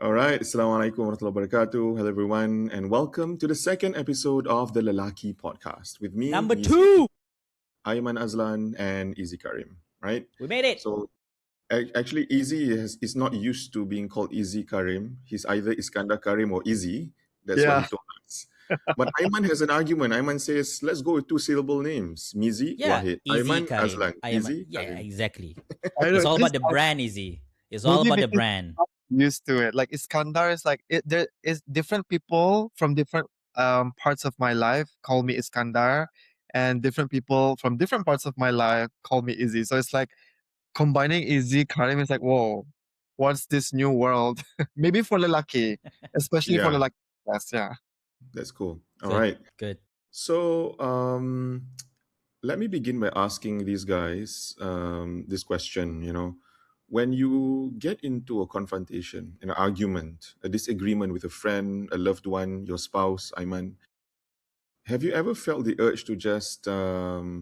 All right. Assalamualaikum warahmatullahi wabarakatuh. Hello, everyone, and welcome to the second episode of the Lelaki podcast with me, Number Nizi, 2, Ayman Azlan, and Izzy Karim. Right. we made it. So actually, Izzy is not used to being called Izzy Karim. He's either Iskandar Karim or Izzy. That's what he Yeah. told us. But Ayman has an argument. Ayman says, let's go with two-syllable names. Mizi, Yeah, Wahid. easy Ayman, Karim. Azlan. I am Izzy, yeah, Karim. exactly. I It's know all this about the brand, easy. It's all only about the because brand. I'm used to it. Like Iskandar is like there is different people from different parts of my life call me Iskandar, and different people from different parts of my life call me Izzy. So it's like combining Izzy Karim is like, whoa, what's this new world? Maybe for Lelaki, especially for Yeah, Lelaki. Yes, yeah. that's cool. All Good, right. good. So, let me begin by asking these guys this question. When you get into a confrontation, an argument, a disagreement with a friend, a loved one, your spouse, Aiman, have you ever felt the urge to just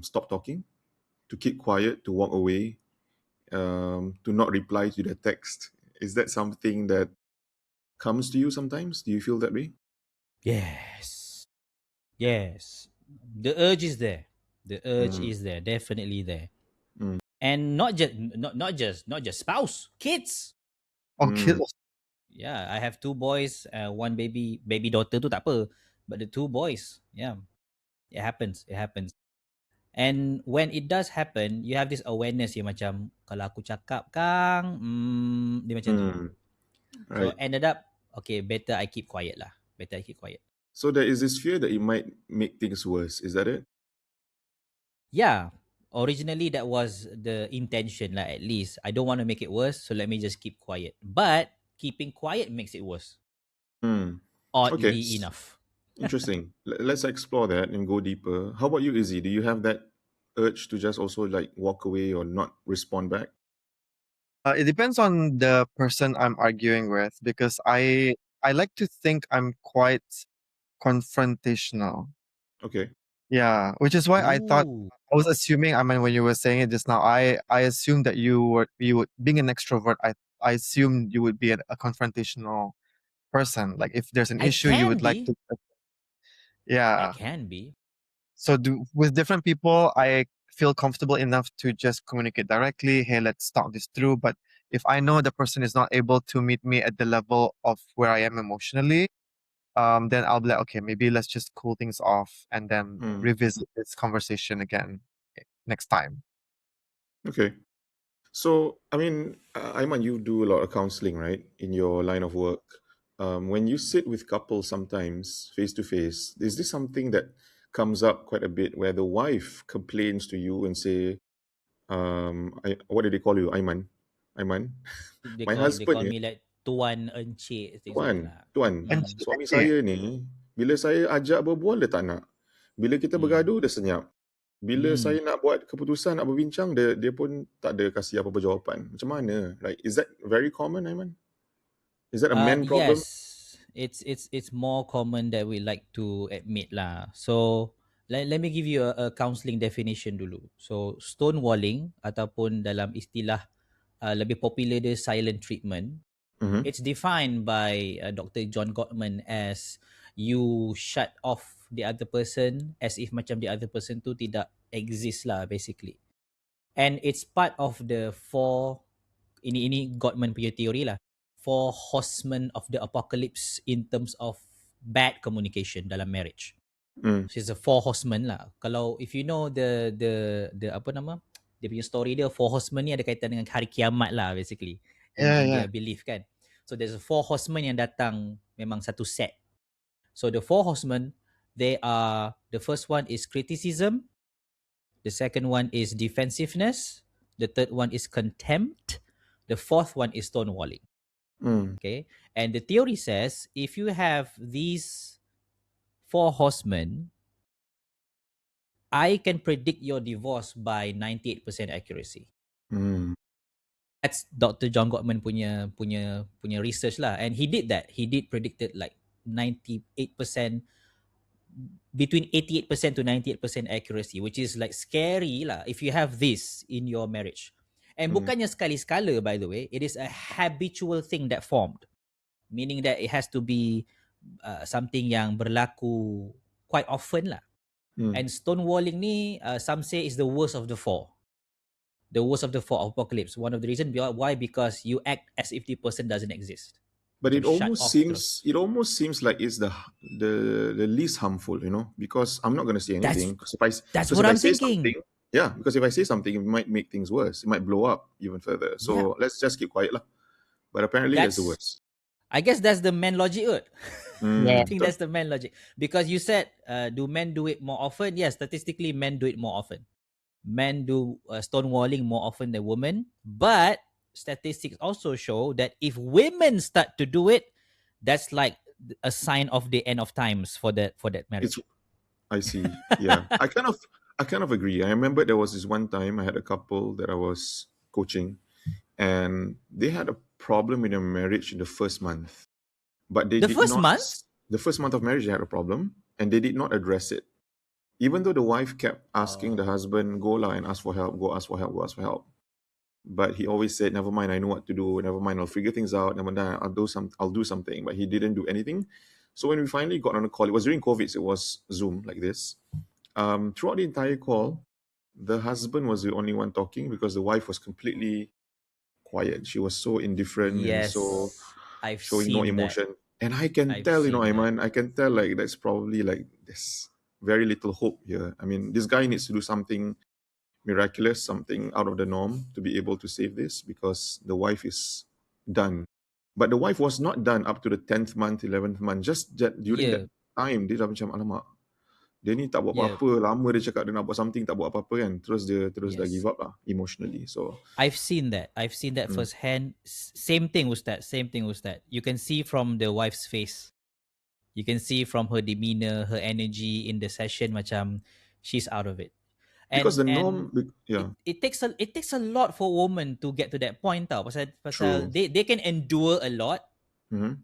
stop talking, to keep quiet, to walk away, to not reply to the text? Is that something that comes to you sometimes? Do you feel that way? Yes. Yes. The urge is there. The urge Mm, is there, definitely there. mm, And not just spouse, kids. Okay. mm, Yeah, I have two boys, one baby daughter tu tak apa. But the two boys, yeah, it happens. It happens. And when it does happen, you have this awareness yang macam kalau aku cakap kang, dia macam tu. mm. So Right. ended up, okay, better I keep quiet lah. Better I keep quiet. So there is this fear that it might make things worse. Is that it? Yeah, originally that was the intention lah. At least I don't want to make it worse, so let me just keep quiet. But keeping quiet makes it worse. Mm. Okay. Oddly enough. Interesting. Let's explore that and go deeper. How about you, Izzy? Do you have that urge to just also like walk away or not respond back? It depends on the person I'm arguing with because I like to think I'm quite confrontational. Okay. Yeah, which is why I thought Ooh. I was assuming. I mean, when you were saying it just now, I assumed that you would being an extrovert. I assumed you would be a confrontational person. Like if there's an I issue, you can would like be. to. I Yeah. can be. So with different people, I feel comfortable enough to just communicate directly. Hey, let's talk this through. But if I know the person is not able to meet me at the level of where I am emotionally, then I'll be like, okay, maybe let's just cool things off and then Mm. revisit this conversation again next time. Okay. So, I mean, Aiman, you do a lot of counseling, right, in your line of work. When you sit with couples sometimes face to face, is this something that comes up quite a bit where the wife complains to you and say, what do they call you, Aiman? Aiman, They my call they husband call ni, me like tuan, encik, things like that Tuan, lah. Tuan, And suami yeah, saya ni, bila saya ajak berbual dia tak nak. Bila kita Hmm. bergaduh dia senyap. Bila Hmm. saya nak buat keputusan, nak berbincang, dia pun tak ada kasih apa-apa jawapan. Macam mana? Like, is that very common, Aiman? Is that a man problem? Yes, it's more common that we like to admit lah. So let me give you a counseling definition dulu. So stonewalling ataupun dalam istilah lebih popular dia silent treatment. Mm-hmm. It's defined by Dr. John Gottman as you shut off the other person as if macam the other person tu tidak exist lah basically. And it's part of the four, ini Gottman punya teori lah, four horsemen of the apocalypse in terms of bad communication dalam marriage. Mm. So it's a four horsemen lah. Kalau if you know the apa nama, dia punya story dia, four horsemen ni ada kaitan dengan hari kiamat lah basically in yeah. their belief kan. So there's a four horsemen yang datang memang satu set. So the four horsemen, they are, the first one is criticism, the second one is defensiveness, the third one is contempt, the fourth one is stonewalling. Mm. Okay, and the theory says if you have these four horsemen, I can predict your divorce by 98% accuracy. Mm. That's Dr. John Gottman punya research lah, and he did that. He did predicted like 98%, between 88% to 98% accuracy, which is like scary lah if you have this in your marriage. And bukannya sekali-sekala, by the way, it is a habitual thing that formed. meaning that it has to be something yang berlaku quite often lah. Mm. And stonewalling ni, some say is the worst of the four. The worst of the four apocalypse. One of the reason why, because you act as if the person doesn't exist. But Macam shut off terus. it almost seems like it's the least harmful, because I'm not going to say That's anything. that's Because what if I I'm say thinking. something, yeah, because if I say something, it might make things worse. It might blow up even further. Yeah. So let's just keep quiet lah. But apparently that's the That's worst. I guess that's the man logic. I Yeah. think Betul. that's the man logic. Because you said, do men do it more often? Yes, statistically, men do it more often. Men do stonewalling more often than women. But statistics also show that if women start to do it, that's like a sign of the end of times for that It's marriage. I see. Yeah, I kind of agree. I remember there was this one time I had a couple that I was coaching, and they had a problem in their marriage in the first month, but they The did first not. month? The first month of marriage, they had a problem, and they did not address it. Even though the wife kept asking the Oh, husband, "Go lah and ask for help. Go ask for help. Go ask for help." But he always said, "Never mind. I know what to do. Never mind. I'll figure things out. Never mind. I'll do something." But he didn't do anything. So when we finally got on a call, it was during COVID. So it was Zoom like this. Throughout the entire call, the husband was the only one talking because the wife was completely quiet. She was so indifferent and so yes. I've showing no seen that. emotion. And I can I've tell, seen that. Aiman, I can tell like that's probably like there's very little hope here. I mean, this guy needs to do something miraculous, something out of the norm to be able to save this because the wife is done. But the wife was not done up to the 10th month, 11th month. Just during that Yeah, time, dia dah macam, alamak, dia ni tak buat yeah. apa-apa. Lama dia cakap dia nak buat something, tak buat apa-apa kan. Terus dia dah Yes. give up lah emotionally. So, I've seen that. I've seen that mm, firsthand. Same thing with that. Same thing with that. You can see from the wife's face. You can see from her demeanor, her energy in the session, macam she's out of it. because And the and norm, yeah, it takes a lot for women to get to that point tau. Pasal true. they can endure a lot Mm-hmm,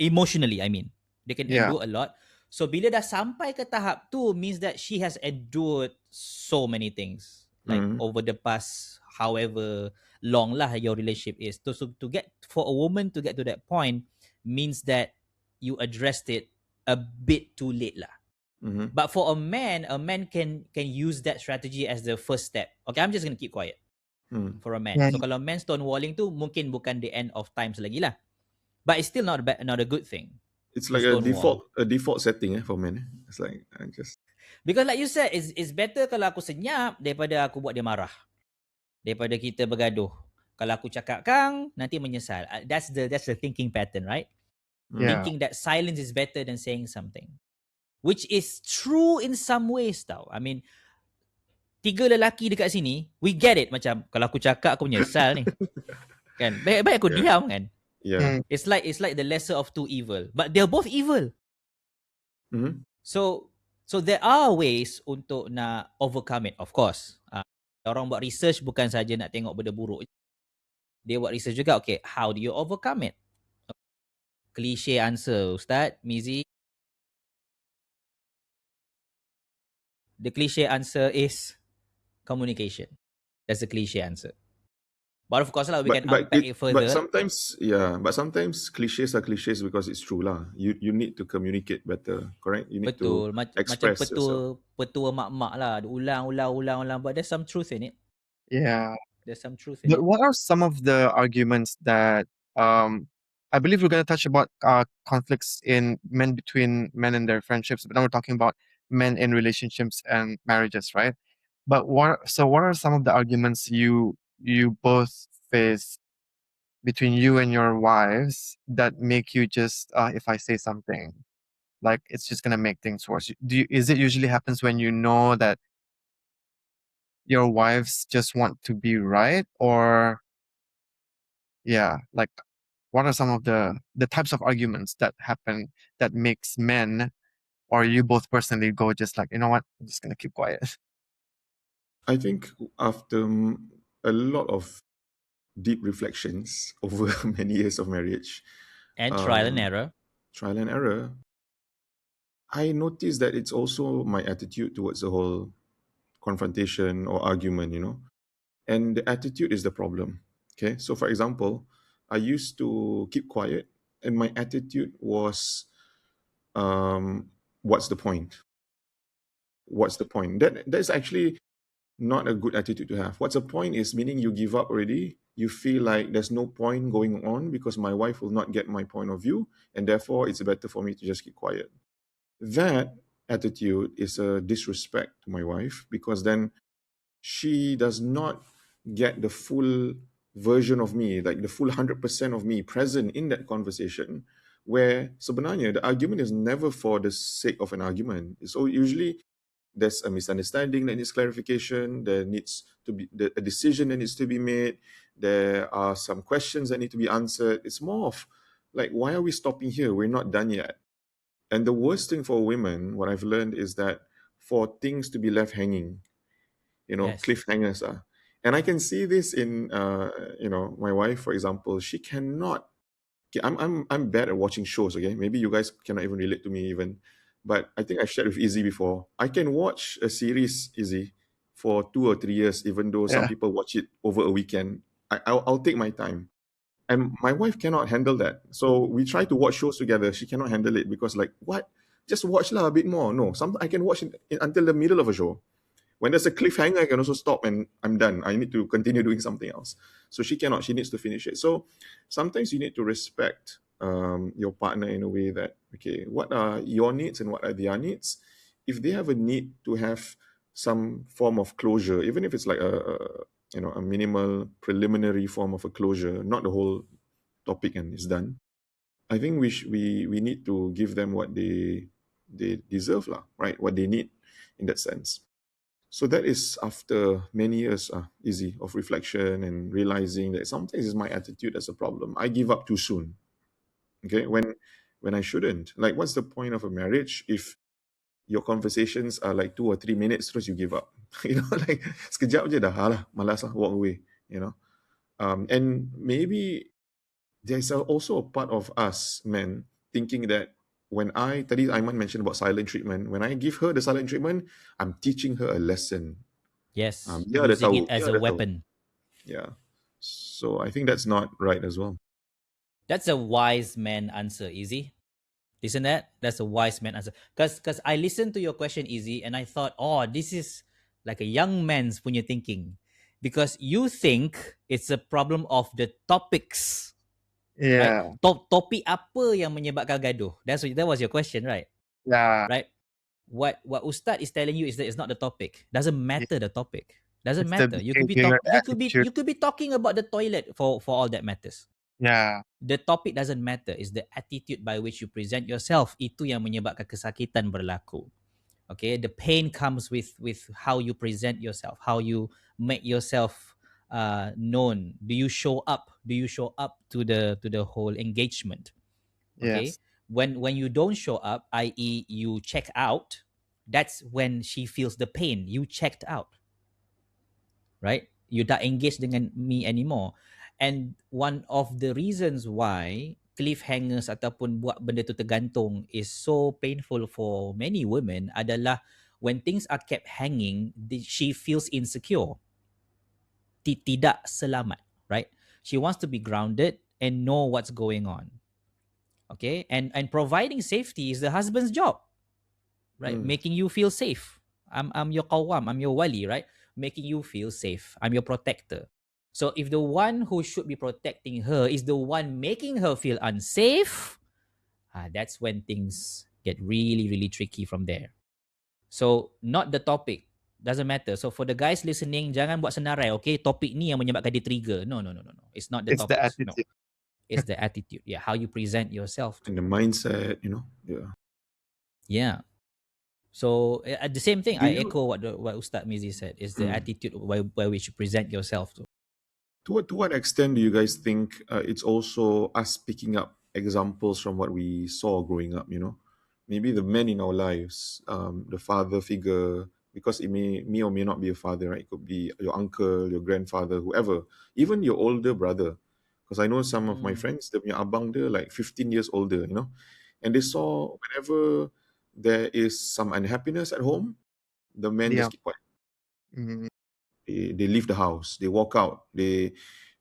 emotionally, I mean. They can Yeah. endure a lot. So bila dah sampai ke tahap tu means that she has endured so many things like mm-hmm, over the past however long lah your relationship is. So to get for a woman to get to that point means that you addressed it a bit too late lah. mm-hmm, But for a man can use that strategy as the first step. Okay, I'm just gonna keep quiet mm. for a man. Yeah. So kalau man stonewalling tu mungkin bukan the end of times lagi lah. But it's still not a good thing It's to like stonewall. a default setting for men. It's like I just Because like you said, it's better kalau aku senyap daripada aku buat dia marah. Daripada kita bergaduh. Kalau aku cakap kang, nanti menyesal. That's the thinking pattern, right? Yeah. Thinking that silence is better than saying something. Which is true in some ways tau. I mean, 3 lelaki dekat sini, we get it. Macam, kalau aku cakap, aku menyesal ni. Kan? Baik aku yeah, diam kan? yeah. Mm. It's like the lesser of two evil. But they're both evil. Mm-hmm. So there are ways untuk nak overcome it, of course. Orang buat research bukan saja nak tengok benda buruk. Dia buat research juga, okay, how do you overcome it? Cliche answer, Ustaz, Mizi. The cliche answer is communication. That's the cliche answer. But of course lah, we can unpack it But further. sometimes cliches are cliches because it's true lah. You need to communicate better, correct? You need to Betul. Macam express yourself. petua mak-mak lah. Ulang. But there's some truth in it. Yeah. There's some truth in But it. what are some of the arguments that I believe we're going to touch about conflicts in men between men and their friendships, but now we're talking about men in relationships and marriages, right? But what are some of the arguments you both face between you and your wives that make you just if I say something, like it's just gonna make things worse? Is it usually happens when you know that your wives just want to be right, or yeah, like what are some of the types of arguments that happen that makes men or you both personally go just like, you know what, I'm just gonna keep quiet? I think after a lot of deep reflections over many years of marriage, And trial and um, error. trial and error, I noticed that it's also my attitude towards the whole confrontation or argument. And the attitude is the problem. Okay, so for example, I used to keep quiet and my attitude was, what's the point? What's the point? That's actually not a good attitude to have. What's the point is meaning you give up already. You feel like there's no point going on because my wife will not get my point of view, and therefore it's better for me to just keep quiet. That attitude is a disrespect to my wife, because then she does not get the full version of me, like the full 100% of me present in that conversation, where sebenarnya the argument is never for the sake of an argument. So usually there's a misunderstanding that needs clarification, there needs to be a decision that needs to be made, there are some questions that need to be answered. It's more of like, why are we stopping here? We're not done yet. And the worst thing for women, what I've learned, is that for things to be left hanging, Yes. cliffhangers are. And I can see this in, my wife, for example. She cannot. Okay, I'm bad at watching shows. Okay, maybe you guys cannot even relate to me even, but I think I shared with Izzy before. I can watch a series, Izzy, for 2 or 3 years, even though some Yeah. people watch it over a weekend. I'll take my time. And my wife cannot handle that. So we try to watch shows together. She cannot handle it because, like, what? Just watch lah a bit more. No, some I can watch it until the middle of a show. When there's a cliffhanger, I can also stop and I'm done. I need to continue doing something else. So she cannot. She needs to finish it. So sometimes you need to respect your partner in a way that, okay, what are your needs and what are their needs? If they have a need to have some form of closure, even if it's like a minimal preliminary form of a closure, not the whole topic and it's done. I think we need to give them what they deserve lah, right? What they need in that sense. So that is after many years, easy of reflection and realizing that sometimes it's my attitude that's a problem. I give up too soon. Okay, when I shouldn't. Like, what's the point of a marriage if your conversations are like 2 or 3 minutes, terus you give up? Like sekejap je dah, alah, malas lah, walk away. And maybe there's also a part of us men thinking that when tadi Aiman mentioned about silent treatment, when I give her the silent treatment, I'm teaching her a lesson. Yes. Dia dah Using tahu, it as dia a dah tahu. weapon. Yeah. So I think that's not right as well. That's a wise man answer, Easy. Listen that? That's a wise man answer. Because I listened to your question, Easy, and I thought, oh, this is like a young man's punya thinking. Because you think it's a problem of the topics, right? Yeah. Topik apa yang menyebabkan gaduh? That was your question, right? Yeah. Right? What Ustad is telling you is that it's not the topic. Doesn't Yeah. matter the topic. Doesn't It's the matter. behavior, attitude. You could be talking about the toilet for all that matters. Yeah. The topic doesn't matter. It's the attitude by which you present yourself. Itu yang menyebabkan kesakitan berlaku. Okay, the pain comes with how you present yourself, how you make yourself known. Do you show up? Do you show up to the whole engagement? Okay, Yes. when you don't show up, i.e., you check out, that's when she feels the pain. You checked out, right? You tak engage dengan me anymore. And one of the reasons why cliffhangers ataupun buat benda tu tergantung is so painful for many women adalah when things are kept hanging, she feels insecure. Tidak selamat, right? She wants to be grounded and know what's going on. Okay? And providing safety is the husband's job, right? Making you feel safe. I'm your qawwam, I'm your wali, right? Making you feel safe. I'm your protector. So if the one who should be protecting her is the one making her feel unsafe, that's when things get really, really tricky from there. So not the topic. Doesn't matter. So for the guys listening, jangan buat senarai, okay? Topik ni yang menyebabkan dia trigger. No, no, no, no, no. It's not the It's the topics. No. attitude. It's the attitude. Yeah, how you present yourself to. And the mindset, yeah. Yeah. So the same thing, Do I you, echo what Ustad Mizi said. Is the mm, attitude by which you present yourself to. to what extent do you guys think it's also us picking up examples from what we saw growing up? Maybe the men in our lives, the father figure, because it may or may not be a father, right? It could be your uncle, your grandfather, whoever, even your older brother. Because I know some of my friends, they punya abang dia like 15 years older, and they saw whenever there is some unhappiness at home, the men Yeah. just keep quiet. Mm, They leave the house, they walk out, they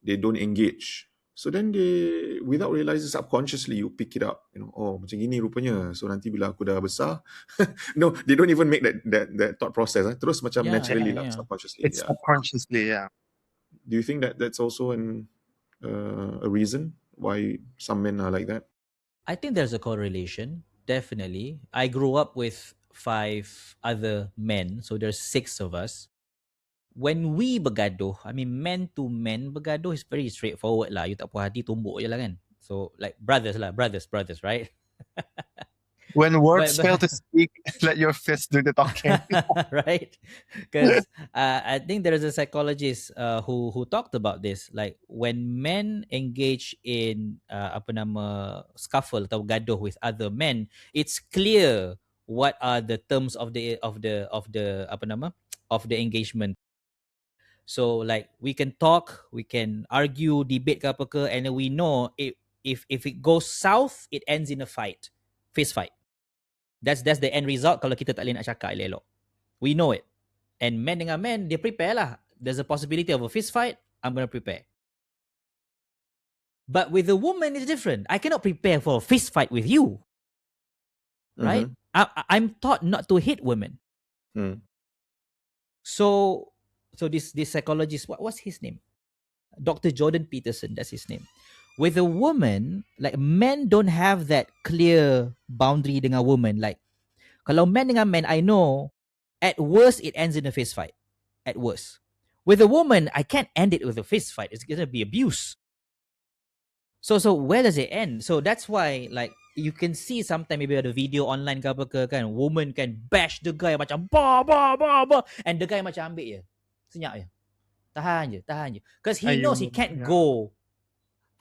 don't engage. So then they, without realizing, subconsciously you pick it up. Oh, macam gini rupanya. So nanti bila aku dah besar, no, they don't even make that thought process. Terus macam Yeah, naturally yeah, lah, yeah. subconsciously. It's Yeah. subconsciously, yeah. Do you think that that's also a reason why some men are like that? I think there's a correlation. Definitely. I grew up with 5 other men, so there's 6 of us. When we bergaduh, I mean men to men bergaduh is very straightforward lah. You tak puas hati, tumbuk je lah kan. So like brothers lah, brothers, right? When but, words but fail to speak, let your fist do the talking. right? Because I think there is a psychologist who talked about this. Like when men engage in apa nama scuffle atau gaduh with other men, it's clear what are the terms of the apa nama of the engagement. So like we can talk, we can argue, debate ke apa ke, and then we know if it goes south, it ends in a fight, fist fight. That's the end result kalau kita tak boleh nak cakap elok-elok. We know it. And men dengan men, dia prepare lah. There's a possibility of a fist fight, I'm going to prepare. But with a woman, it's different. I cannot prepare for a fist fight with you, right? Mm-hmm. I'm taught not to hit women. Mm. So this psychologist, what's his name? Dr. Jordan Peterson, that's his name. With a woman, like men don't have that clear boundary dengan woman. Like kalau men dengan men, I know at worst it ends in a fist fight. At worst. With a woman, I can't end it with a fist fight. It's gonna be abuse. So where does it end? So that's why like you can see sometimes maybe ada video online ke apa ke kan, woman can bash the guy macam ba, and the guy macam ambil je. Senyap je. Tahan je. Because he knows he can't Yeah. go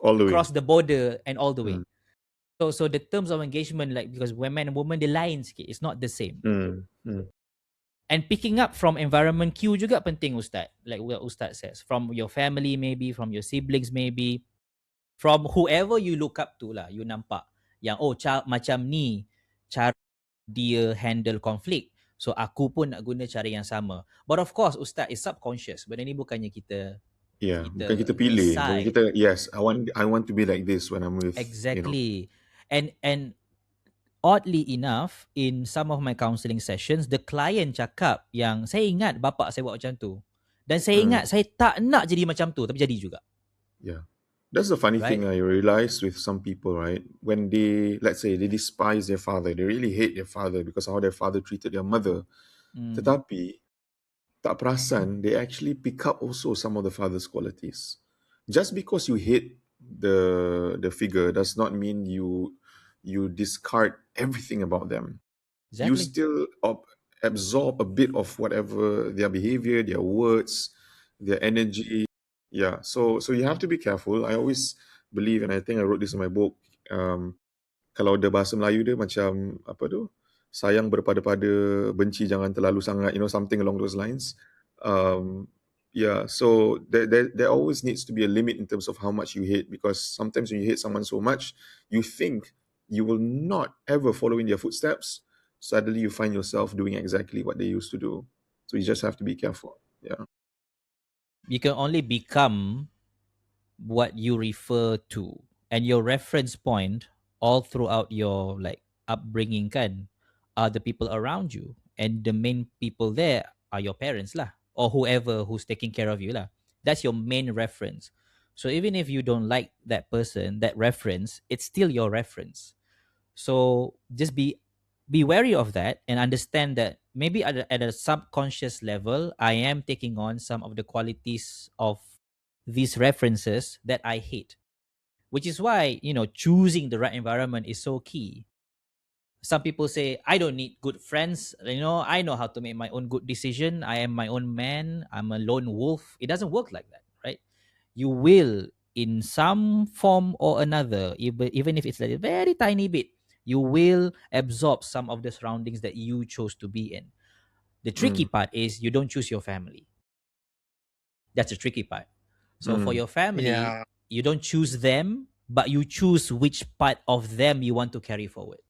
All the way. across the border and all the way. Mm. So the terms of engagement, like because women and women, they lain sikit. It's not the same. Mm. Mm. And picking up from environment cue juga penting, Ustaz. Like what Ustaz says. From your family maybe, from your siblings maybe, from whoever you look up to lah. You nampak yang macam ni cara dia handle conflict. So aku pun nak guna cara yang sama. But of course Ustaz is subconscious. Benda ni bukannya kita Yeah, bukan kita pilih, bukan decide. kita, yes, I want to be like this when I'm with, Exactly. And oddly enough, in some of my counselling sessions, the client cakap yang saya ingat bapak saya buat macam tu. Dan saya ingat saya tak nak jadi macam tu, tapi jadi juga. Yeah. That's the funny Right? thing I realize with some people, right? When they, let's say, they despise their father, they really hate their father because of how their father treated their mother. Tetapi, tak perasan, they actually pick up also some of the father's qualities. Just because you hate the figure does not mean you discard everything about them. Exactly. You still absorb a bit of whatever their behavior, their words, their energy. Yeah, so you have to be careful. I always believe, and I think I wrote this in my book, kalau ada bahasa Melayu dia macam apa tu, sayang berpada-pada, benci jangan terlalu sangat, something along those lines. Yeah, so there always needs to be a limit in terms of how much you hate, because sometimes when you hate someone so much, you think you will not ever follow in their footsteps. Suddenly you find yourself doing exactly what they used to do. So you just have to be careful. Yeah. You can only become what you refer to, and your reference point all throughout your like upbringing kan are the people around you, and the main people there are your parents lah, or whoever who's taking care of you lah. That's your main reference. So even if you don't like that person, that reference, it's still your reference. So just be wary of that and understand that maybe at a subconscious level, I am taking on some of the qualities of these references that I hate, which is why, choosing the right environment is so key. Some people say, I don't need good friends. I know how to make my own good decision. I am my own man. I'm a lone wolf. It doesn't work like that, right? You will, in some form or another, even if it's like a very tiny bit, you will absorb some of the surroundings that you chose to be in. The tricky part is you don't choose your family. That's the tricky part. So for your family, Yeah. you don't choose them, but you choose which part of them you want to carry forward.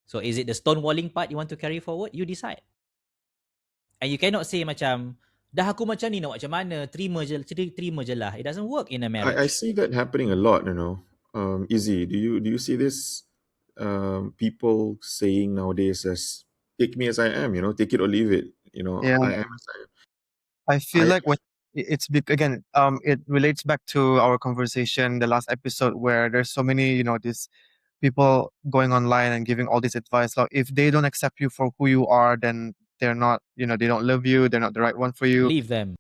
So is it the stonewalling part you want to carry forward? You decide. And you cannot say macam, Dah aku macam ni, nak buat macam mana? Terima je lah. It doesn't work in a I marriage. see that happening a lot, you know. Easy. Do you see this people saying nowadays as take me as I am, you know, take it or leave it, you know, Yeah. I am as I am. I feel I like when again, it relates back to our conversation the last episode where there's so many, these people going online and giving all this advice. Like if they don't accept you for who you are, then they're not, they don't love you. They're not the right one for you. Leave them.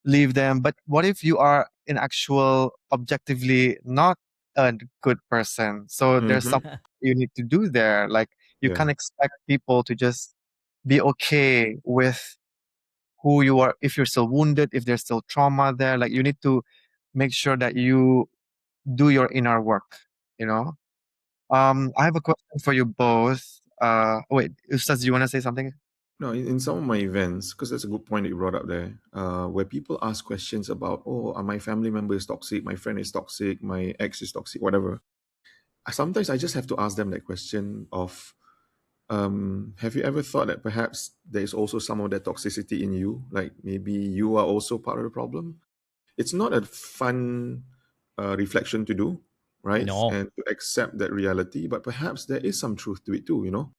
Leave them. But what if you are in actual, objectively not a good person? So there's Mhm. something you need to do there. Like you Yeah. can't expect people to just be okay with who you are. If you're still wounded, if there's still trauma there, like you need to make sure that you do your inner work, you know. I have a question for you both. Wait, Ustaz, do you want to say something? No, in some of my events, because that's a good point that you brought up there, where people ask questions about, oh, my family member is toxic, my friend is toxic, my ex is toxic, whatever. Sometimes I just have to ask them that question of, have you ever thought that perhaps there is also some of that toxicity in you? Like maybe you are also part of the problem? It's not a fun reflection to do, right? No. And to accept that reality, but perhaps there is some truth to it too, you know?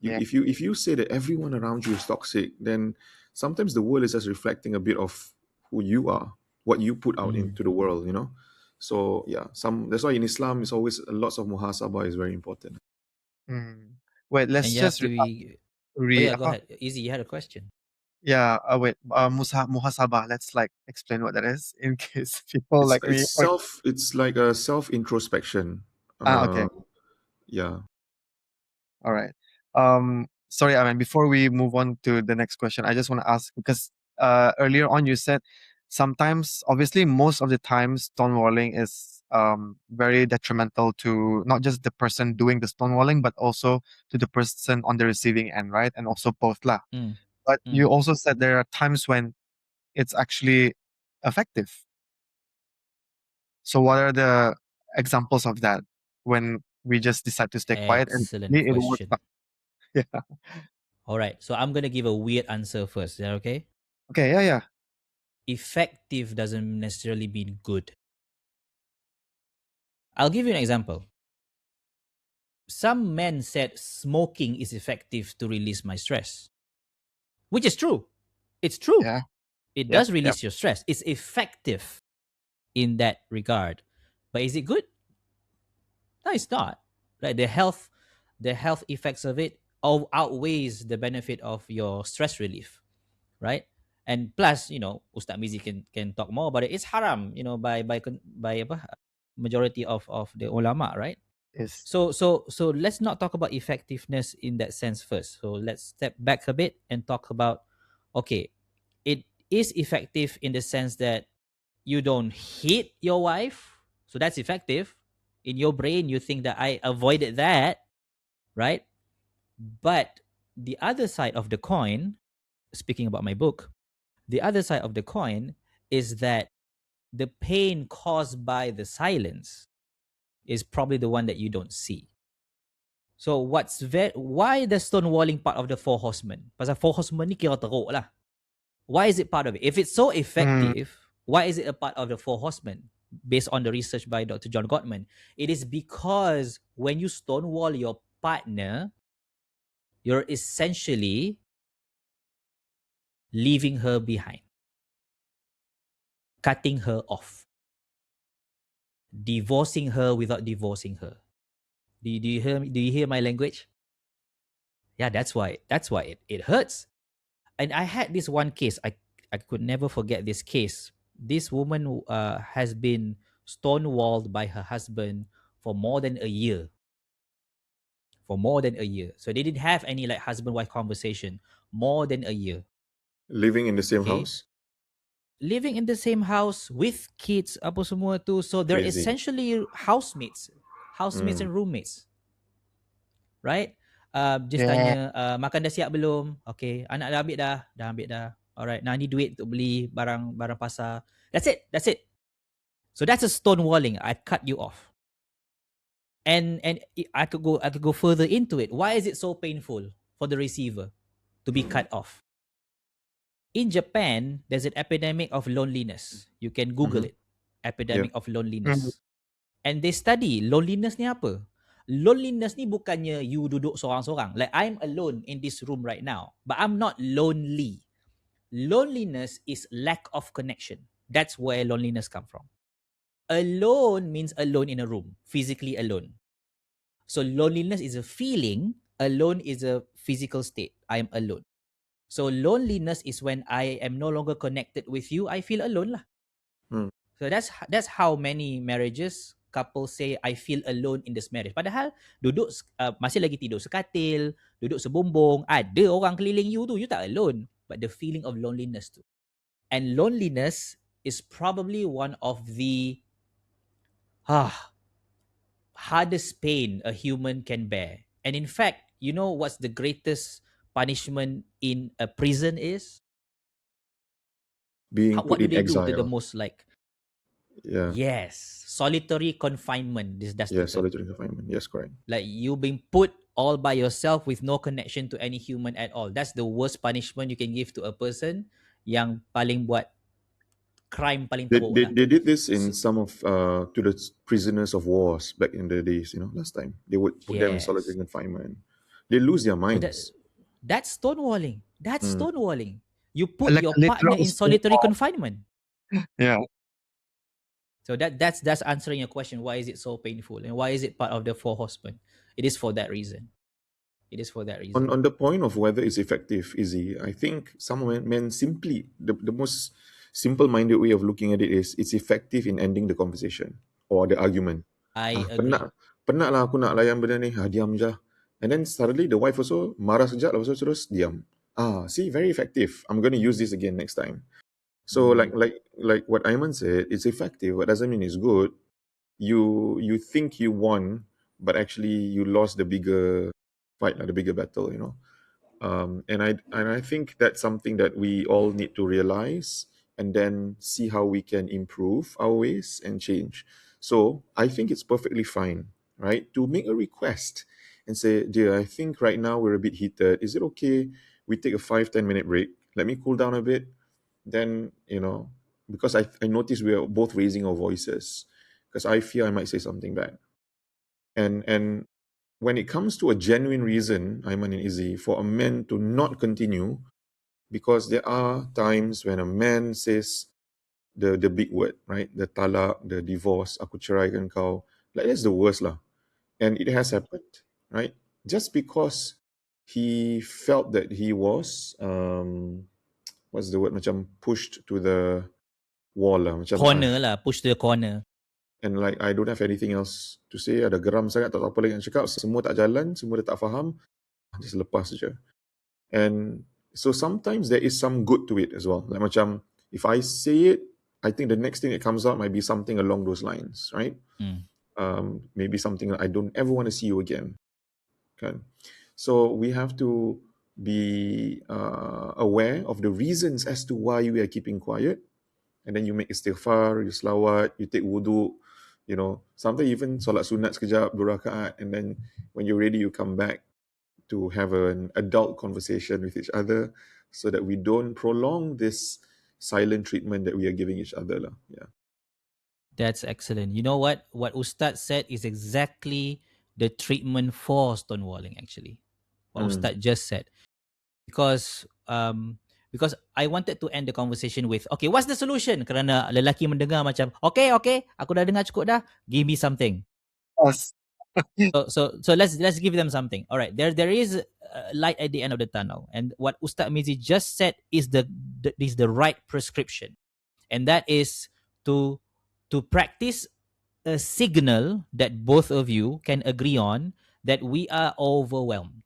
Yeah. If you say that everyone around you is toxic, then sometimes the world is just reflecting a bit of who you are, what you put out Mm. into the world, you know. So yeah, that's why in Islam it's always lots of muhasabah is very important. Mm. Wait, And let's you have just to be... Oh yeah, go apa? ahead. Easy, you had a question. Yeah, wait, muhasabah. Let's like explain what that is in case people It's like me. it's like a self introspection. Okay. Yeah, All right. Sorry, I mean, before we move on to the next question, I just want to ask because earlier on you said sometimes, obviously, most of the time, stonewalling is very detrimental to not just the person doing the stonewalling, but also to the person on the receiving end, right? And also both lah. Mm. But you Mm. also said there are times when it's actually effective. So what are the examples of that when we just decide to stay quiet and Excellent it works question. out? Yeah. All right, so I'm gonna give a weird answer first. Is that okay? Okay. Yeah. Yeah. Effective doesn't necessarily mean good. I'll give you an example. Some men said smoking is effective to release my stress, which is true. It's true. Yeah. It Yep. does Yep. release your stress. It's effective in that regard. But is it good? No, it's not. Right? The health effects of it outweighs the benefit of your stress relief, right? And plus, Ustaz Mizi can talk more about it. It's haram, by apa, majority of the ulama, right? Is So let's not talk about effectiveness in that sense first. So let's step back a bit and talk about, okay, it is effective in the sense that you don't hit your wife, so that's effective. In your brain, you think that I avoided that, right? But the other side of the coin, speaking about my book, the other side of the coin is that the pain caused by the silence is probably the one that you don't see. So why the stonewalling part of the four horsemen? Pasal four horsemen ni kira teruk lah. Why is it part of it? If it's so mm, effective, why is it a part of the four horsemen? Based on the research by Dr. John Gottman, it is because when you stonewall your partner, you're essentially leaving her behind, cutting her off, divorcing her without divorcing her. Do you hear me? Do you hear my language? Yeah, that's why it hurts. And I had this one case. I could never forget this case. This woman has been stonewalled by her husband for more than a year. For more than a year. So they didn't have any like husband wife conversation. More than a year. living in the same Okay. house, Living in the same house with kids, apa semua tu. So they're crazy. essentially housemates. Housemates Mm. and roommates. Right? Just yeah. tanya, makan dah siap belum? Okay. Anak dah ambil dah? Dah ambil dah. Alright. Nah, ni duit untuk beli barang pasar. That's it. That's it. So that's a stonewalling. I cut you off. And I could go further into it. Why is it so painful for the receiver to be cut off? In Japan, there's an epidemic of loneliness. You can Google Mm-hmm. it. Yeah. Epidemic of Mm. loneliness. And they study loneliness ni apa. Loneliness ni bukannya you duduk sorang-sorang. Like I'm alone in this room right now, but I'm not lonely. Loneliness is lack of connection. That's where loneliness come from. Alone means alone in a room, physically alone. So loneliness is a feeling, alone is a physical state. I am alone. So loneliness is when I am no longer connected with you, I feel alone lah. Mm. So that's how many marriages couples say I feel alone in this marriage. Padahal duduk masih lagi tidur sekatil, duduk sebumbung, ada orang keliling you tak alone. But the feeling of loneliness tu. And loneliness is probably one of the hardest pain a human can bear. And in fact, you know what's the greatest punishment in a prison is? Being put What do in they do to the exile. most like, Yeah. yes, solitary confinement. That's the Yeah. term. Solitary confinement. Yes, correct. Like you being put all by yourself with no connection to any human at all. That's the worst punishment you can give to a person yang paling buat crime paling They, teruk they, lah. they did this in So, some of to the prisoners of wars back in the days. Last time they would put them in solitary yes. confinement. They lose their So minds. that's stonewalling. That's Mm. stonewalling. You put Like your a partner literal in solitary stonewall. confinement. Yeah. So that's answering your question. Why is it so painful, and why is it part of the four horsemen? It is for that reason. It is for that reason. On the point of whether it's effective, Izzy, I think some men simply the most simple-minded way of looking at it is it's effective in ending the conversation or the argument. I agree. Penat lah aku nak layan benda ni. Diam je. And then suddenly the wife also marah sekejap, lepas tu terus diam. See, very effective. I'm going to use this again next time. So like what Ayman said, it's effective, but doesn't mean it's good. You think you won, but actually you lost the bigger fight, the bigger battle. And I think that's something that we all need to realize and then see how we can improve our ways and change. So I think it's perfectly fine, right, to make a request and say, dear, I think right now we're a bit heated. Is it okay we take a 5-10 minute break? Let me cool down a bit. Then, because I notice we are both raising our voices because I fear I might say something bad. And when it comes to a genuine reason, Ayman and Izzy, for a man to not continue, because there are times when a man says the big word, right? The talak, the divorce, aku ceraikan kau. Like, that's the worst lah. And it has happened, right? Just because he felt that he was, what's the word, macam pushed to the wall lah. Macam, Corner lah, push to the corner. and like I don't have anything else to say, ada geram sangat, tak tahu apa lagi nak cakap, semua tak jalan, semua dia tak faham, just lepas saja. And so sometimes there is some good to it as well. Like macam, if I say it, I think the next thing that comes out might be something along those lines, right? Maybe something like, I don't ever want to see you again. Okay. So we have to be aware of the reasons as to why we are keeping quiet. And then you make istighfar, you selawat, you take wudu, sometimes even solat sunat sekejap, 2 rakaat, and then when you're ready, you come back to have an adult conversation with each other so that we don't prolong this silent treatment that we are giving each other lah. Yeah. That's excellent. You know what? What Ustad said is exactly the treatment for stonewalling, actually. What Ustad just said. Because I wanted to end the conversation with, okay, what's the solution? Kerana lelaki mendengar macam, okay, aku dah dengar cukup dah, give me something. Yes. So let's give them something. All right, there is a light at the end of the tunnel, and what Ustad Mizi just said is the right prescription, and that is to practice a signal that both of you can agree on that we are overwhelmed.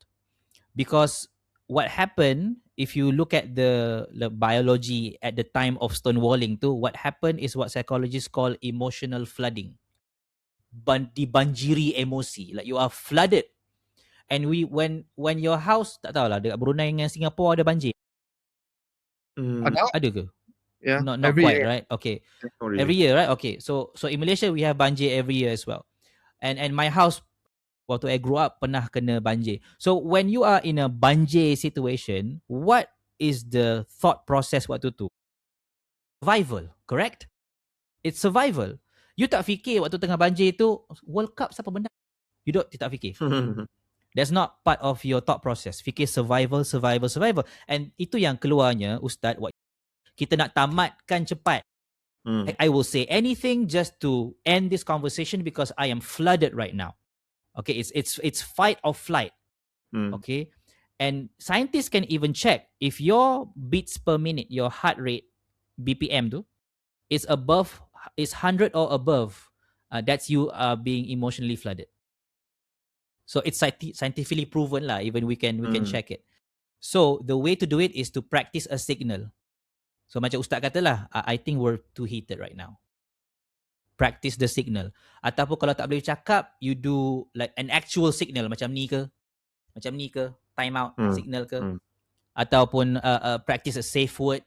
Because what happened, if you look at the biology at the time of stonewalling too, what happened is what psychologists call emotional flooding. Dibanjiri emosi, like you are flooded. And when your house, tak tahulah, dekat Brunei dengan Singapore ada banjir. Ada ke? Yeah. Not Every quite, year. right? Okay. Not really. Every year, right? Okay. So in Malaysia we have banjir every year as well. And my house, waktu I grew up, pernah kena banjir. So when you are in a banjir situation, what is the thought process waktu tu? Survival, correct? It's survival. You tak fikir waktu tengah banjir tu, World Cup siapa menang? You tak fikir. That's not part of your thought process. Fikir survival, survival, survival. And itu yang keluarnya, Ustaz, kita nak tamatkan cepat. I will say anything just to end this conversation because I am flooded right now. Okay, it's fight or flight. Okay, and scientists can even check if your beats per minute, your heart rate, BPM tu, is 100 or above. That's you being emotionally flooded. So it's scientifically proven lah. Even we can check it. So the way to do it is to practice a signal. So macam Ustaz kata lah, I think we're too heated right now. Practice the signal. Ataupun kalau tak boleh cakap, you do like an actual signal macam ni ke, time out signal ke, ataupun practice a safe word.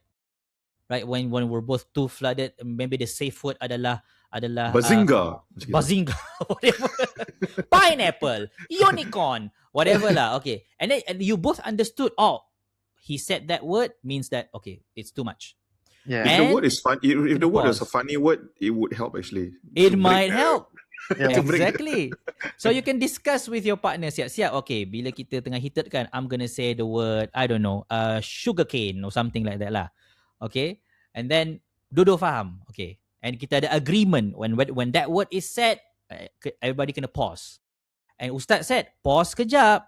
Right, when we're both too flooded, maybe the safe word adalah Bazinga. Bazinga, whatever. Pineapple, unicorn, whatever lah. Okay, and then you both understood. Oh, he said that word means that okay, it's too much. Yeah. If the word is fun, if the word is a funny word, it would help actually. It might help. Yeah. Exactly. So you can discuss with your partner. Siap-siap. Okay, bila kita tengah heated kan, I'm gonna say the word, I don't know, sugarcane or something like that lah. Okay, and then dua-dua faham. Okay, and kita ada agreement when that word is said, everybody kena pause. And Ustaz said, pause kejap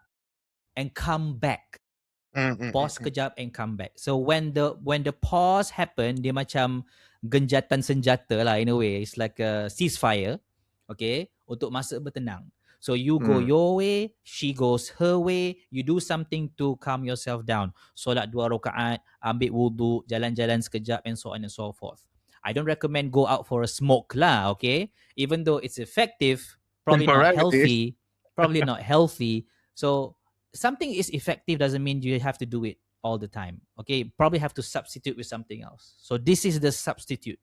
and come back. Pause kejap and come back. So when the pause happen, dia macam genjatan senjata lah in a way. It's like a ceasefire. Okay, untuk masa bertenang. So you go your way, she goes her way, you do something to calm yourself down. Solat 2 rakaat, ambil wudu, jalan-jalan sekejap and so on and so forth. I don't recommend go out for a smoke lah, okay? Even though it's effective, probably not healthy. Probably not healthy. So something is effective doesn't mean you have to do it all the time. Okay, probably have to substitute with something else. So this is the substitute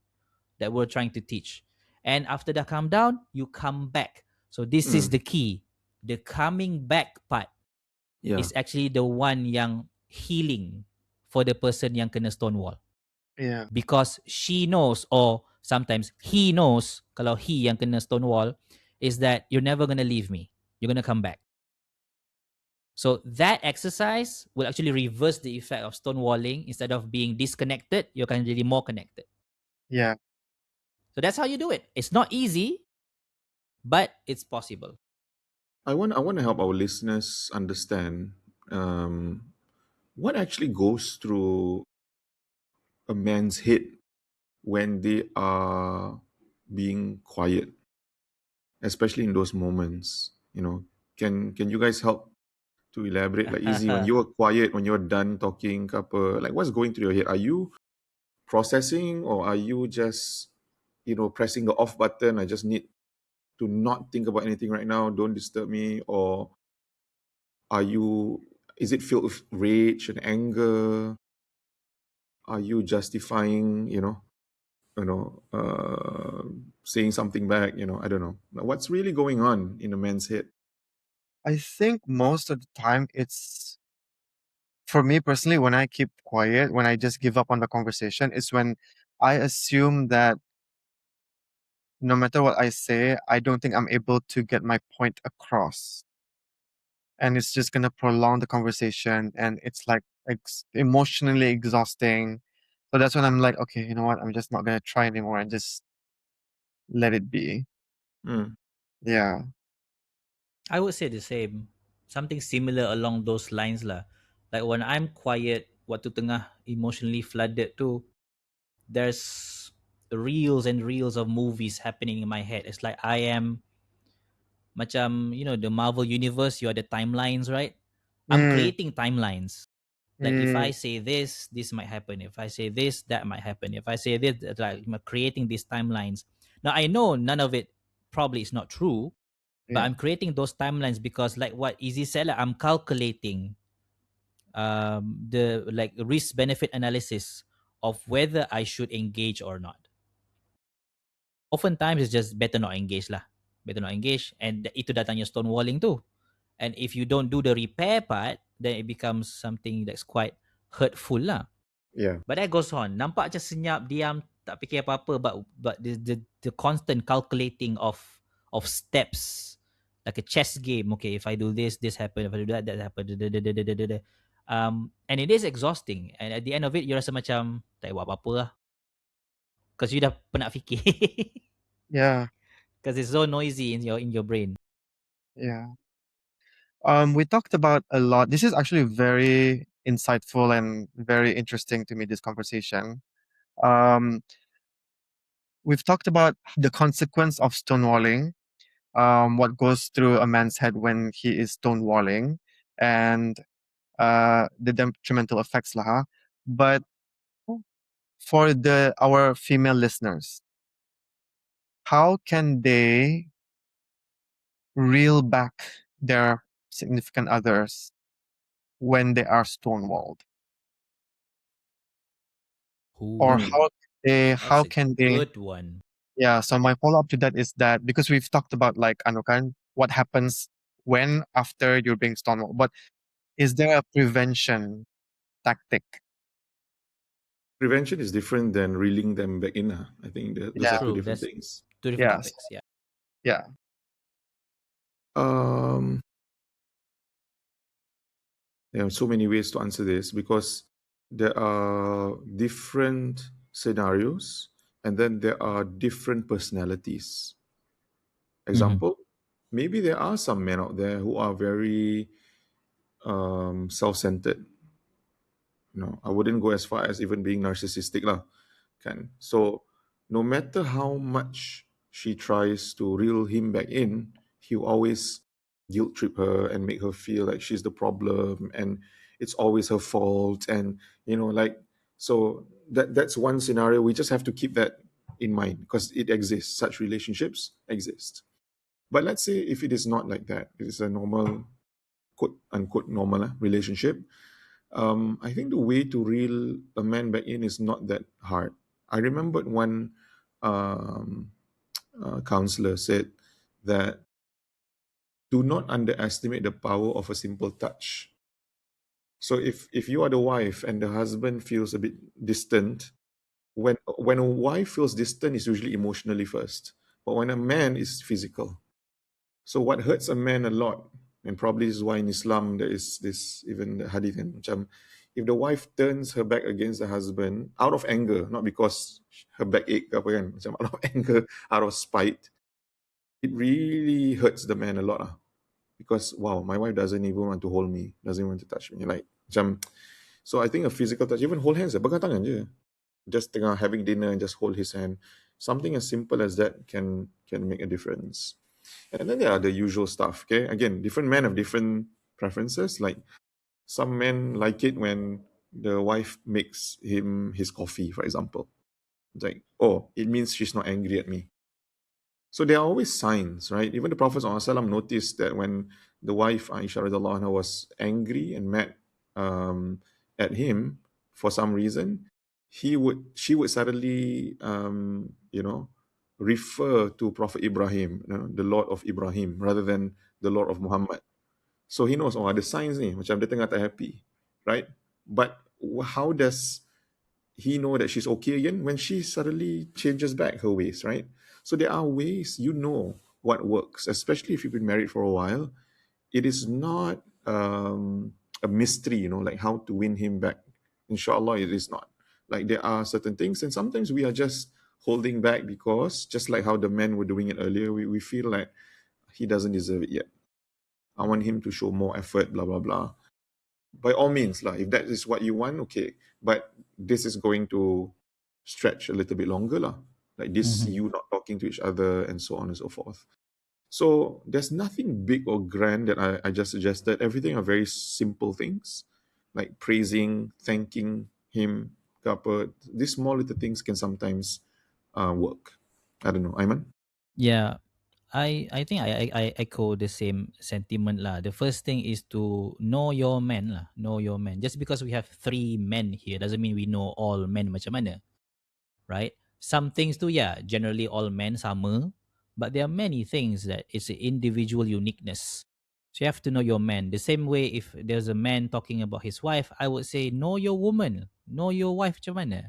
that we're trying to teach. And after dah calm down, you come back. So this is the key. The coming back part is actually the one yang healing for the person yang kena stonewall. Yeah. Because she knows, or sometimes he knows, kalau he yang kena stonewall, is that you're never going to leave me. You're going to come back. So that exercise will actually reverse the effect of stonewalling. Instead of being disconnected, you're kind of really more connected. Yeah. So that's how you do it. It's not easy, but it's possible. I want to help our listeners understand what actually goes through a man's head when they are being quiet, especially in those moments. You know, can you guys help to elaborate? Like easy, when you are quiet, when you're done talking, like what's going through your head? Are you processing, or are you just, pressing the off button? I just need to not think about anything right now. Don't disturb me. Or is it filled with rage and anger? Are you justifying, saying something back? I don't know. What's really going on in a man's head? I think most of the time it's, for me personally, when I keep quiet, when I just give up on the conversation, is when I assume that no matter what I say, I don't think I'm able to get my point across. And it's just going to prolong the conversation, and it's like emotionally exhausting. So that's when I'm like, okay, you know what? I'm just not going to try anymore and just let it be. Yeah. I would say the same. Something similar along those lines lah. Like when I'm quiet, waktu tengah emotionally flooded tu, there's reels and reels of movies happening in my head. It's like I am macam, the Marvel universe, you are the timelines, right? I'm creating timelines. Like if I say this might happen. If I say this, that might happen. If I say this, like I'm creating these timelines. Now I know none of it probably is not true, but I'm creating those timelines because, like what Izzy said, like, I'm calculating the like risk benefit analysis of whether I should engage or not. Oftentimes it's just better not engage lah. Better not engage, and itu datangnya stonewalling too. And if you don't do the repair part, then it becomes something that's quite hurtful lah. Yeah. But that goes on. Nampak macam senyap, diam, tak fikir apa-apa, but the constant calculating of steps, like a chess game. Okay, if I do this, this happen. If I do that, that happen. And it is exhausting. And at the end of it, you rasa macam tak buat apa-apa lah. Because you dah penat fikir. Yeah. Because it's so noisy in your brain. Yeah. We talked about a lot. This is actually very insightful and very interesting to me, this conversation. Um, we've talked about the consequence of stonewalling, what goes through a man's head when he is stonewalling, and the detrimental effects lah. But for our female listeners, how can they reel back their significant others when they are stonewalled? Or Ooh, how that's a can they good one. yeah, so my follow-up to that is that because we've talked about like Anukan, what happens when after you're being stonewalled, but is there a prevention tactic? Prevention is different than reeling them back in. I think those are Yeah, two True. different That's things. two different yeah, so, topics. Yeah. yeah. Um, there are so many ways to answer this because there are different scenarios and then there are different personalities. Mm-hmm. Example, maybe there are some men out there who are very self-centered. I wouldn't go as far as even being narcissistic lah. So no matter how much she tries to reel him back in, he'll always guilt trip her and make her feel like she's the problem and it's always her fault. And like, so that's one scenario. We just have to keep that in mind because it exists. Such relationships exist. But let's say if it is not like that, it is a normal, quote unquote normal relationship. I think the way to reel a man back in is not that hard. I remembered one um, counselor said that do not underestimate the power of a simple touch. So if you are the wife and the husband feels a bit distant, when a wife feels distant, it's usually emotionally first. But when a man is physical, so what hurts a man a lot, and probably this is why in Islam there is this even the hadith kan, macam if the wife turns her back against the husband out of anger, not because her back ache ke apa kan, macam out of anger, out of spite, it really hurts the man a lot because wow, my wife doesn't even want to hold me, doesn't want to touch me, like macam. So I think a physical touch, even hold hands, pegang tangan je, just tengah having dinner and just hold his hand, something as simple as that can make a difference. And then there are the usual stuff. Okay, again, different men have different preferences. Like some men like it when the wife makes him his coffee, for example. It's like, oh, it means she's not angry at me. So there are always signs, right? Even the Prophet ﷺ noticed that when the wife Aisha radiallahu anha was angry and mad at him for some reason, she would suddenly refer to Prophet Ibrahim, the Lord of Ibrahim, rather than the Lord of Muhammad. So he knows, oh, ada signs ni, macam dia tengah tak happy, right? But how does he know that she's okay again when she suddenly changes back her ways, right? So there are ways, what works, especially if you've been married for a while. It is not a mystery, like how to win him back. Inshallah, it is not. Like there are certain things, and sometimes we are just holding back because, just like how the men were doing it earlier, we feel like he doesn't deserve it yet. I want him to show more effort, blah, blah, blah. By all means, lah, if that is what you want, okay. But this is going to stretch a little bit longer, lah. Like this, Mm-hmm. you not talking to each other, and so on and so forth. So there's nothing big or grand that I just suggested. Everything are very simple things, like praising, thanking him. These small little things can sometimes work. I don't know, Ayman? Yeah. I think I echo the same sentiment lah. The first thing is to know your man lah. Know your man. Just because we have 3 men here doesn't mean we know all men macam mana, right? Some things too, yeah, generally all men sama, but there are many things that it's an individual uniqueness. So you have to know your man. The same way, if there's a man talking about his wife, I would say know your woman, know your wife macam mana.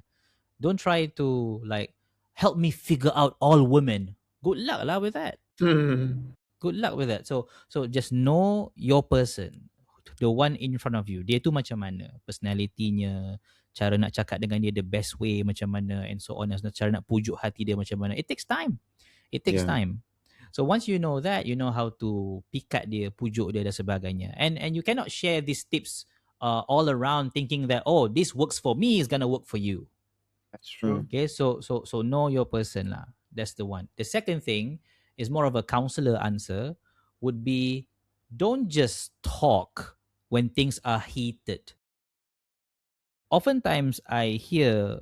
Don't try to like help me figure out all women. Good luck lah with that. Hmm. Good luck with that. So just know your person, the one in front of you. Dia tu macam mana, personality-nya, cara nak cakap dengan dia the best way macam mana, and so on. Cara nak pujuk hati dia macam mana. It takes time. It takes Yeah. time. So once you know that, you know how to pikat dia, pujuk dia dan sebagainya. And you cannot share these tips all around thinking that, oh, this works for me is gonna work for you. That's true. Mm. Okay, so know your person lah. That's the one. The second thing is more of a counselor answer, would be don't just talk when things are heated. Oftentimes I hear,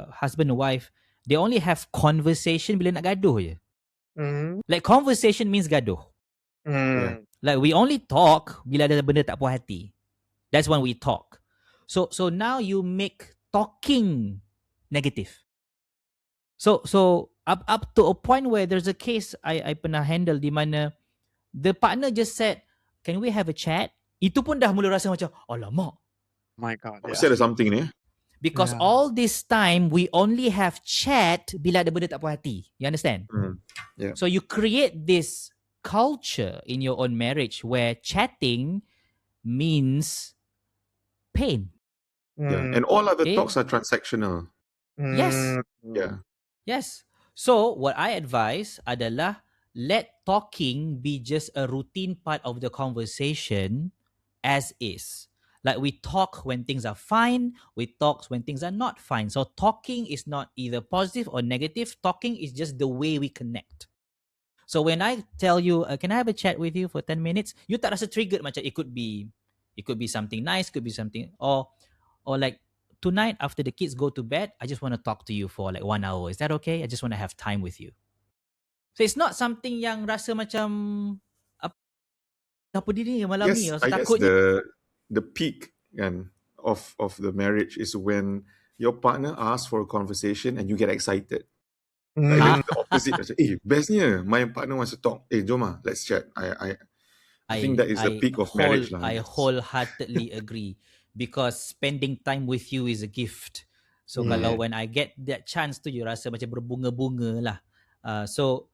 husband and wife, they only have conversation bila nak gaduh je. Mm. Like conversation means gaduh. Yeah. Like we only talk bila ada benda tak puas hati. That's when we talk. So now you make talking negative. So up to a point where there's a case I pernah handle di mana the partner just said, "Can we have a chat?" Itu pun dah mula rasa macam, alamak. My God. Yeah. Mesti ada something ni. Because Yeah. all this time we only have chat bila ada benda tak puas hati. You understand? Yeah. So you create this culture in your own marriage where chatting means pain. Yeah. Mm. And all other Okay. talks are transactional. Yes. Mm. Yeah. Yes. So what I advise adalah let talking be just a routine part of the conversation as is. Like we talk when things are fine, we talk when things are not fine. So talking is not either positive or negative. Talking is just the way we connect. So when I tell you, can I have a chat with you for 10 minutes? You tak rasa triggered macam it could be something nice, could be something, or like tonight after the kids go to bed, I just want to talk to you for like 1 hour. Is that okay? I just want to have time with you. So it's not something yang rasa macam apa dia ni malam ni, Yes, rasa I guess takutnya. the peak of the marriage is when your partner asks for a conversation and you get excited. Like Mm. then the opposite. Macam, bestnya my partner wants to talk. Jom lah, let's chat. I think that is the peak of marriage lah. I wholeheartedly agree, because spending time with you is a gift. So Yeah. kalau when I get that chance tu, you rasa macam berbunga-bunga lah. So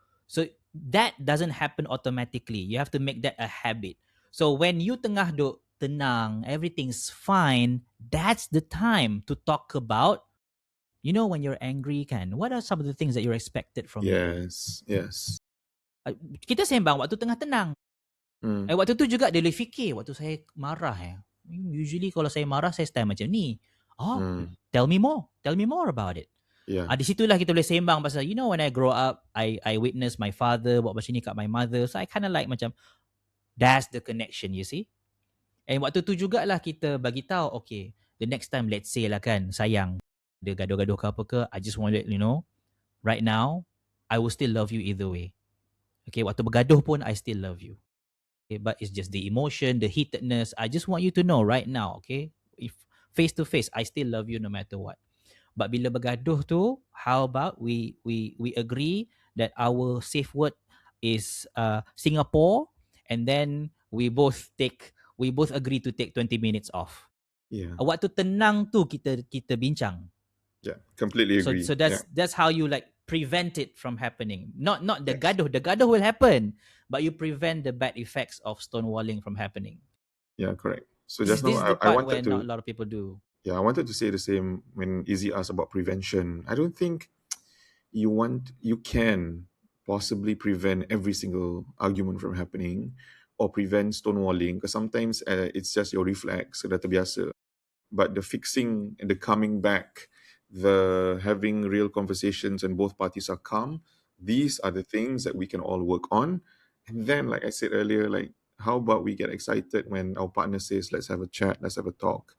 that doesn't happen automatically. You have to make that a habit. So when you tengah duk tenang, everything's fine, that's the time to talk about, when you're angry kan, what are some of the things that you're expected from me? Yes. Kita sembang waktu tengah tenang. Waktu tu juga dia boleh fikir, waktu saya marah usually kalau saya marah saya style macam ni. Tell me more about it. Yeah. Di situlah kita boleh sembang pasal, when I grow up, I witness my father buat macam ni kat my mother. So I kind of like macam, that's the connection, you see. And waktu tu jugalah kita bagi tahu, okay, the next time, let's say lah kan, sayang, dia gaduh-gaduh ke apa ke, I just want to let you know, right now, I will still love you either way. Okay, waktu bergaduh pun, I still love you. Okay, but it's just the emotion, the heatedness. I just want you to know right now, okay? If face to face, I still love you no matter what. But bila bergaduh tu, how about we agree that our safe word is Singapore, and then we both agree to take 20 minutes off. Yeah. Waktu tenang tu kita bincang. Yeah, completely agree. So that's how you like prevent it from happening. Not the gaduh. The gaduh will happen, but you prevent the bad effects of stonewalling from happening. Yeah, correct. So This just is now the I part where wanted to. not a lot of people do. Yeah, I wanted to say the same when Izzy asked about prevention. I don't think you can possibly prevent every single argument from happening or prevent stonewalling, because sometimes it's just your reflex, sudah terbiasa. But the fixing and the coming back, the having real conversations and both parties are calm, these are the things that we can all work on. And then, like I said earlier, like how about we get excited when our partner says, let's have a chat, let's have a talk.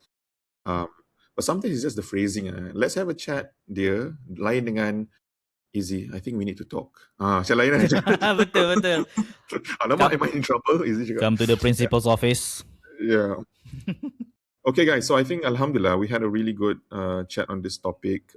But sometimes it's just the phrasing. Let's have a chat, dear. Lain dengan Izzy, I think we need to talk. Macam lain aja. Betul. Alamak, am I in trouble? Izzy cakap. Come to the principal's office. Yeah. Okay, guys. So I think, Alhamdulillah, we had a really good chat on this topic.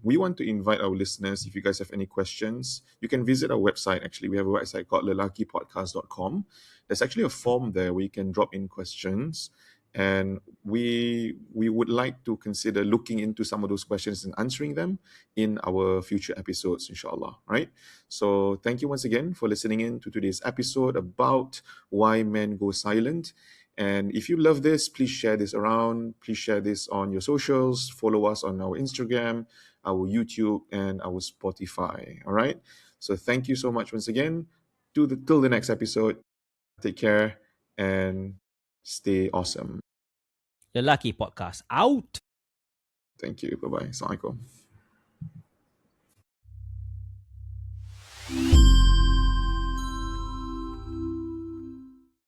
We want to invite our listeners, if you guys have any questions, you can visit our website. Actually, we have a website called lelakipodcast.com. There's actually a form there where you can drop in questions. And we would like to consider looking into some of those questions and answering them in our future episodes, inshallah. Right? So thank you once again for listening in to today's episode about why men go silent. And if you love this, please share this around. Please share this on your socials. Follow us on our Instagram, our YouTube, and our Spotify. All right. So thank you so much once again. Till the next episode. Take care and stay awesome. Lelaki Podcast out. Thank you. Bye bye. Assalamualaikum.